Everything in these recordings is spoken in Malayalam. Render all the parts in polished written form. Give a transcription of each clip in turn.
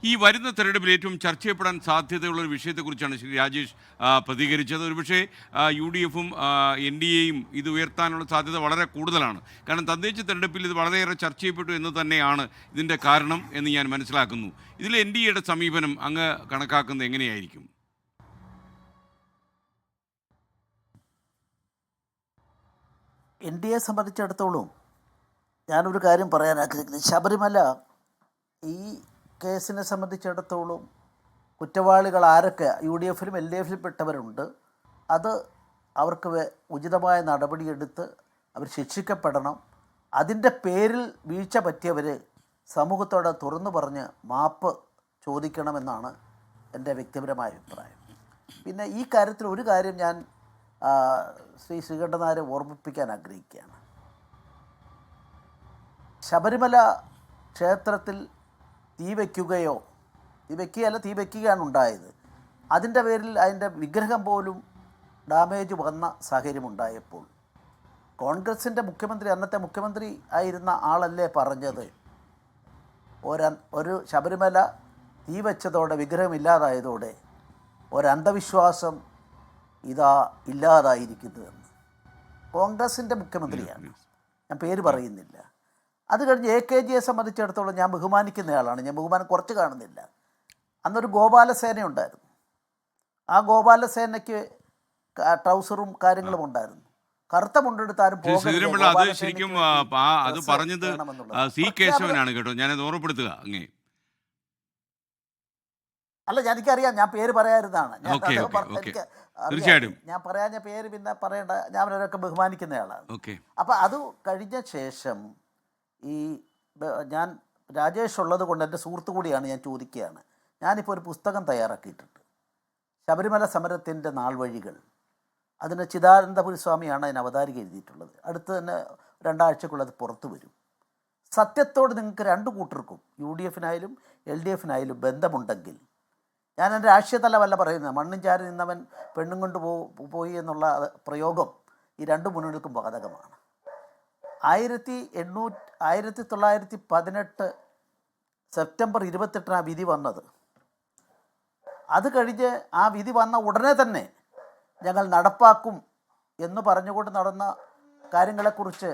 ഈ വരുന്ന തെരഞ്ഞെടുപ്പിൽ ഏറ്റവും ചർച്ച ചെയ്യപ്പെടാൻ സാധ്യതയുള്ള ഒരു വിഷയത്തെക്കുറിച്ചാണ് ശ്രീ രാജേഷ് പ്രതികരിച്ചത്. ഒരുപക്ഷെ UDF-ഉം NDA-യും ഇത് ഉയർത്താനുള്ള സാധ്യത വളരെ കൂടുതലാണ്. കാരണം തദ്ദേശ തെരഞ്ഞെടുപ്പിൽ ഇത് വളരെയേറെ ചർച്ച ചെയ്യപ്പെട്ടു എന്ന് തന്നെയാണ് ഇതിൻ്റെ കാരണം എന്ന് ഞാൻ മനസ്സിലാക്കുന്നു. ഇതിൽ NDA-യുടെ സമീപനം അങ്ങ് കണക്കാക്കുന്നത് എങ്ങനെയായിരിക്കും? NDA സംബന്ധിച്ചിടത്തോളം ഞാനൊരു കാര്യം പറയാൻ ആഗ്രഹിക്കുന്നത്, ശബരിമല ഈ കേസിനെ സംബന്ധിച്ചിടത്തോളം കുറ്റവാളികൾ ആരൊക്കെ UDF-ലും LDF-ലും പെട്ടവരുണ്ട്, അത് അവർക്ക് ഉചിതമായ നടപടിയെടുത്ത് അവർ ശിക്ഷിക്കപ്പെടണം. അതിൻ്റെ പേരിൽ വീഴ്ച പറ്റിയവർ സമൂഹത്തോട് തുറന്നു പറഞ്ഞ് മാപ്പ് ചോദിക്കണമെന്നാണ് എൻ്റെ വ്യക്തിപരമായ അഭിപ്രായം. പിന്നെ ഈ കാര്യത്തിൽ ഒരു കാര്യം ഞാൻ ശ്രീ ശ്രീകണ്ഠൻ നായരെ ഓർമ്മിപ്പിക്കാൻ ആഗ്രഹിക്കുകയാണ്. ശബരിമല ക്ഷേത്രത്തിൽ തീ വയ്ക്കുകയാണ് ഉണ്ടായത്. അതിൻ്റെ പേരിൽ അതിൻ്റെ വിഗ്രഹം പോലും ഡാമേജ് വന്ന സാഹചര്യമുണ്ടായപ്പോൾ കോൺഗ്രസിൻ്റെ മുഖ്യമന്ത്രി, അന്നത്തെ മുഖ്യമന്ത്രി ആയിരുന്ന ആളല്ലേ പറഞ്ഞത്, ഒരു ശബരിമല തീ വെച്ചതോടെ, വിഗ്രഹം ഇല്ലാതായതോടെ ഒരന്ധവിശ്വാസം ഇതാ ഇല്ലാതായിരിക്കുന്നതെന്ന്. കോൺഗ്രസിൻ്റെ മുഖ്യമന്ത്രിയാണ്, ഞാൻ പേര് പറയുന്നില്ല. അത് കഴിഞ്ഞ് AKGയെ സംബന്ധിച്ചിടത്തോളം ഞാൻ ബഹുമാനിക്കുന്നയാളാണ്, ഞാൻ ബഹുമാനം കുറച്ച് കാണുന്നില്ല. അന്നൊരു ഗോപാലസേന ഉണ്ടായിരുന്നു. ആ ഗോപാലസേനയ്ക്ക് ട്രൗസറും കാര്യങ്ങളും ഉണ്ടായിരുന്നു. കറുത്ത മുണ്ടെടുത്ത് ആരും ശരിക്കും അത് പറഞ്ഞത് C. കേശവനാണ് കേട്ടോ, ഞാനത് ഓർമ്മപ്പെടുത്തുക അങ്ങേ. അല്ല, എനിക്കറിയാം, ഞാൻ പേര് പറയാറുന്നതാണ്. തീർച്ചയായിട്ടും ഞാൻ പറയാൻ പേര് പിന്നെ പറയേണ്ട, ഞാൻ അവരൊക്കെ ബഹുമാനിക്കുന്നയാളാണ്. അപ്പം അത് കഴിഞ്ഞ ശേഷം ഞാൻ രാജേഷ് ഉള്ളത് കൊണ്ട് എൻ്റെ സുഹൃത്തു കൂടിയാണ്, ഞാൻ ചോദിക്കുകയാണ്. ഞാനിപ്പോൾ ഒരു പുസ്തകം തയ്യാറാക്കിയിട്ടുണ്ട്, ശബരിമല സമരത്തിൻ്റെ നാൾവഴികൾ. അതിന് ചിദാനന്ദപുരി സ്വാമിയാണ് അതിന് അവതാരിക എഴുതിയിട്ടുള്ളത്. അടുത്ത് തന്നെ 2 ആഴ്ചക്കുള്ളത് പുറത്തു വരും. സത്യത്തോട് നിങ്ങൾക്ക് രണ്ട് കൂട്ടർക്കും, UDF-നായാലും LDF-നായാലും ബന്ധമുണ്ടെങ്കിൽ, ഞാൻ എൻ്റെ രാഷ്ട്രീയ തലമല്ല പറയുന്നത്, മണ്ണും ചാരി നിന്നവൻ പെണ്ണും കൊണ്ട് പോയി എന്നുള്ള പ്രയോഗം ഈ രണ്ട് മുന്നണികൾക്കും ബാധകമാണ്. 1918 സെപ്റ്റംബർ 28 ആ വിധി വന്നത്. അത് കഴിഞ്ഞ് ആ വിധി വന്ന ഉടനെ തന്നെ ഞങ്ങൾ നടപ്പാക്കും എന്ന് പറഞ്ഞുകൊണ്ട് നടന്ന കാര്യങ്ങളെക്കുറിച്ച്,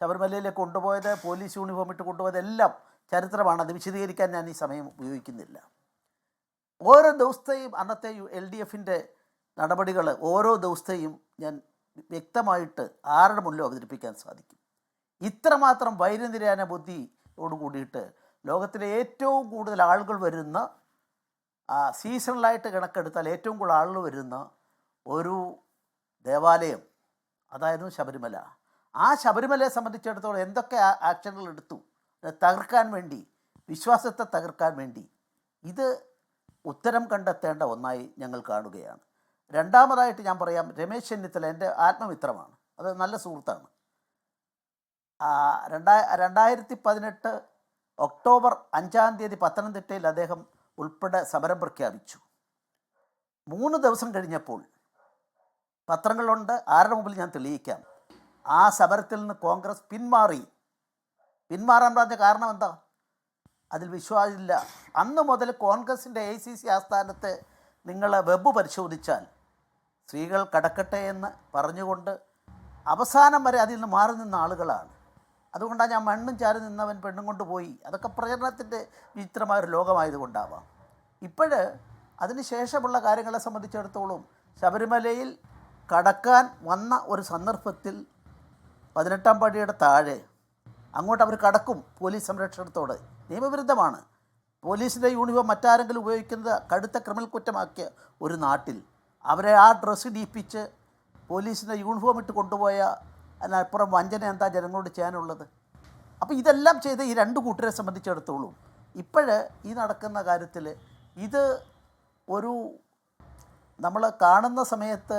ശബരിമലയിലേക്ക് കൊണ്ടുപോയത്, പോലീസ് യൂണിഫോം ഇട്ട് കൊണ്ടുപോയതെല്ലാം ചരിത്രമാണ്. അത് വിശദീകരിക്കാൻ ഞാൻ ഈ സമയം ഉപയോഗിക്കുന്നില്ല. ഓരോ ദിവസത്തെയും അന്നത്തെ LDF-ൻ്റെ നടപടികൾ ഓരോ ദിവസത്തെയും ഞാൻ വ്യക്തമായിട്ട് ആരുടെ മുന്നിലും അവതരിപ്പിക്കാൻ സാധിക്കും. ഇത്രമാത്രം വൈരനിര്യാന ബുദ്ധിയോട് കൂടിയിട്ട് ലോകത്തിലെ ഏറ്റവും കൂടുതൽ ആളുകൾ വരുന്ന, സീസണലായിട്ട് കണക്കെടുത്താൽ ഏറ്റവും കൂടുതൽ ആളുകൾ വരുന്ന ഒരു ദേവാലയം അതായിരുന്നു ശബരിമല. ആ ശബരിമലയെ സംബന്ധിച്ചിടത്തോളം എന്തൊക്കെ ആക്ഷനുകൾ എടുത്തു തകർക്കാൻ വേണ്ടി, വിശ്വാസത്തെ തകർക്കാൻ വേണ്ടി, ഇത് ഉത്തരം കണ്ടെത്തേണ്ട ഒന്നായി ഞങ്ങൾ കാണുകയാണ്. രണ്ടാമതായിട്ട് ഞാൻ പറയാം, രമേശ് ചെന്നിത്തല എൻ്റെ ആത്മമിത്രമാണ്, അത് നല്ല സുഹൃത്താണ്. 2018 ഒക്ടോബർ 5 പത്തനംതിട്ടയിൽ അദ്ദേഹം ഉൾപ്പെടെ സമരം പ്രഖ്യാപിച്ചു. 3 ദിവസം കഴിഞ്ഞപ്പോൾ, പത്രങ്ങളുണ്ട്, ആരുടെ മുമ്പിൽ ഞാൻ തെളിയിക്കാം, ആ സമരത്തിൽ നിന്ന് കോൺഗ്രസ് പിന്മാറാൻ പറഞ്ഞ കാരണം എന്താ? അതിൽ വിശ്വാസമില്ല. അന്ന് മുതൽ കോൺഗ്രസിൻ്റെ ACC ആസ്ഥാനത്ത് നിങ്ങൾ വെബ് പരിശോധിച്ചാൽ സ്ത്രീകൾ കടക്കട്ടെ എന്ന് പറഞ്ഞുകൊണ്ട് അവസാനം വരെ അതിൽ നിന്ന് മാറി നിന്ന ആളുകളാണ്. അതുകൊണ്ടാണ് ഞാൻ മണ്ണും ചാരി നിന്നവൻ പെണ്ണും കൊണ്ട് പോയി, അതൊക്കെ പ്രചരണത്തിൻ്റെ വിചിത്രമായൊരു ലോകമായതുകൊണ്ടാവാം. അതിന് ശേഷമുള്ള കാര്യങ്ങളെ സംബന്ധിച്ചിടത്തോളം ശബരിമലയിൽ കടക്കാൻ വന്ന ഒരു സന്ദർഭത്തിൽ 18-ാം പടിയുടെ താഴെ അങ്ങോട്ട് അവർ കടക്കും പോലീസ് സംരക്ഷണത്തോടെ. നിയമവിരുദ്ധമാണ്. പോലീസിൻ്റെ യൂണിഫോം മറ്റാരെങ്കിലും ഉപയോഗിക്കുന്നത് കടുത്ത ക്രിമിനൽ കുറ്റമാക്കിയ ഒരു നാട്ടിൽ അവരെ ആ ഡ്രസ്സ് ഇടിപ്പിച്ച് പോലീസിൻ്റെ യൂണിഫോം ഇട്ട് കൊണ്ടുപോയ അതിനപ്പുറം വഞ്ചന എന്താ ജനങ്ങളോട് ചെയ്യാനുള്ളത്? അപ്പോൾ ഇതെല്ലാം ചെയ്ത് ഈ രണ്ട് കൂട്ടരെ സംബന്ധിച്ചിടത്തോളം ഈ നടക്കുന്ന കാര്യത്തിൽ ഇത് ഒരു നമ്മൾ കാണുന്ന സമയത്ത്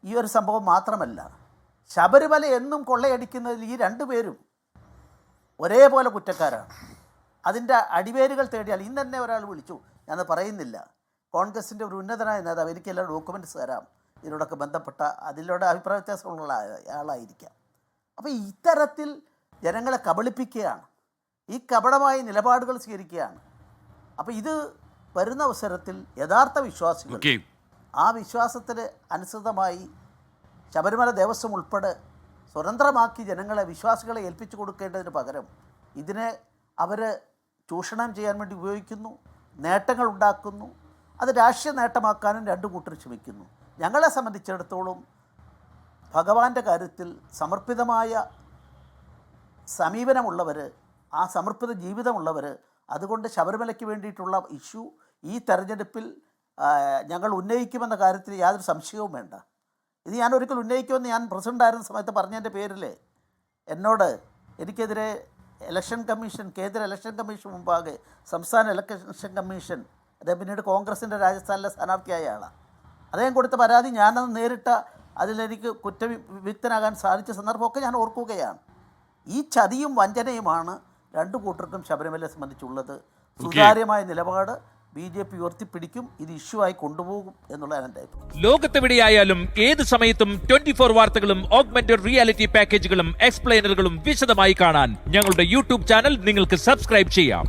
ഈ ഒരു സംഭവം മാത്രമല്ല, ശബരിമല എന്നും കൊള്ളയടിക്കുന്നതിൽ ഈ രണ്ടുപേരും ഒരേപോലെ കുറ്റക്കാരാണ്. അതിൻ്റെ അടിവേരുകൾ തേടിയാൽ ഇന്ന് തന്നെ ഒരാൾ വിളിച്ചു, ഞാനത് പറയുന്നില്ല, കോൺഗ്രസിൻ്റെ ഒരു ഉന്നതനായ നേതാവ്, എനിക്കെല്ലാം ഡോക്യുമെൻറ്റ്സ് തരാം ഇതിനോടൊക്കെ ബന്ധപ്പെട്ട, അതിലൂടെ അഭിപ്രായ വ്യത്യാസമുള്ള ആളായിരിക്കാം. അപ്പോൾ ഇത്തരത്തിൽ ജനങ്ങളെ കബളിപ്പിക്കുകയാണ്, ഈ കപടമായ നിലപാടുകൾ സ്വീകരിക്കുകയാണ്. അപ്പോൾ ഇത് വരുന്ന അവസരത്തിൽ യഥാർത്ഥ വിശ്വാസികൾ ഓക്കെ. ആ വിശ്വാസത്തിന് അനുസൃതമായി ശബരിമല ദേവസ്വം ഉൾപ്പെടെ സ്വതന്ത്രമാക്കി ജനങ്ങളെ വിശ്വാസികളെ ഏൽപ്പിച്ചു കൊടുക്കേണ്ടതിന് പകരം ഇതിനെ അവർ ചൂഷണം ചെയ്യാൻ വേണ്ടി ഉപയോഗിക്കുന്നു, നേട്ടങ്ങൾ ഉണ്ടാക്കുന്നു. അത് രാഷ്ട്രീയ നേട്ടമാക്കാനും രണ്ടു കൂട്ടർ ശ്രമിക്കുന്നു. ഞങ്ങളെ സംബന്ധിച്ചിടത്തോളം ഭഗവാന്റെ കാര്യത്തിൽ സമർപ്പിതമായ സമീപനമുള്ളവർ, ആ സമർപ്പിത ജീവിതമുള്ളവർ, അതുകൊണ്ട് ശബരിമലയ്ക്ക് വേണ്ടിയിട്ടുള്ള ഇഷ്യൂ ഈ തെരഞ്ഞെടുപ്പിൽ ഞങ്ങൾ ഉന്നയിക്കുമെന്ന കാര്യത്തിൽ യാതൊരു സംശയവും വേണ്ട. ഇത് ഞാൻ ഒരിക്കൽ ഉന്നയിക്കുമെന്ന് ഞാൻ പ്രസിഡൻ്റായിരുന്ന സമയത്ത് പറഞ്ഞതിൻ്റെ പേരിൽ എന്നോട് എനിക്കെതിരെ ഇലക്ഷൻ കമ്മീഷൻ, കേന്ദ്ര ഇലക്ഷൻ കമ്മീഷൻ മുമ്പാകെ സംസ്ഥാന ഇലക്ഷൻ കമ്മീഷൻ, അദ്ദേഹം പിന്നീട് കോൺഗ്രസിൻ്റെ രാജസ്ഥാനിലെ സ്ഥാനാർത്ഥിയായ ആളാണ്, അദ്ദേഹം കൊടുത്ത പരാതി ഞാനത് നേരിട്ട അതിലെനിക്ക് കുറ്റവിമുക്തനാകാൻ സാധിച്ച സന്ദർഭമൊക്കെ ഞാൻ ഓർക്കുകയാണ്. ഈ ചതിയും വഞ്ചനയുമാണ് രണ്ടു കൂട്ടർക്കും ശബരിമലയെ സംബന്ധിച്ചുള്ളത്. സുതാര്യമായ നിലപാട് BJP ഉയർത്തിപ്പിടിക്കും, ഇത് ഇഷ്യൂ ആയി കൊണ്ടുപോകും എന്നുള്ളതാണ് എൻ്റെ അഭിപ്രായം. ലോകത്തെവിടെയായാലും ഏത് സമയത്തും 24 വാർത്തകളും ഓഗ്മെന്റഡ് റിയാലിറ്റി പാക്കേജുകളും എക്സ്പ്ലെയിനറുകളും വിശദമായി കാണാൻ ഞങ്ങളുടെ യൂട്യൂബ് ചാനൽ നിങ്ങൾക്ക് സബ്സ്ക്രൈബ് ചെയ്യാം.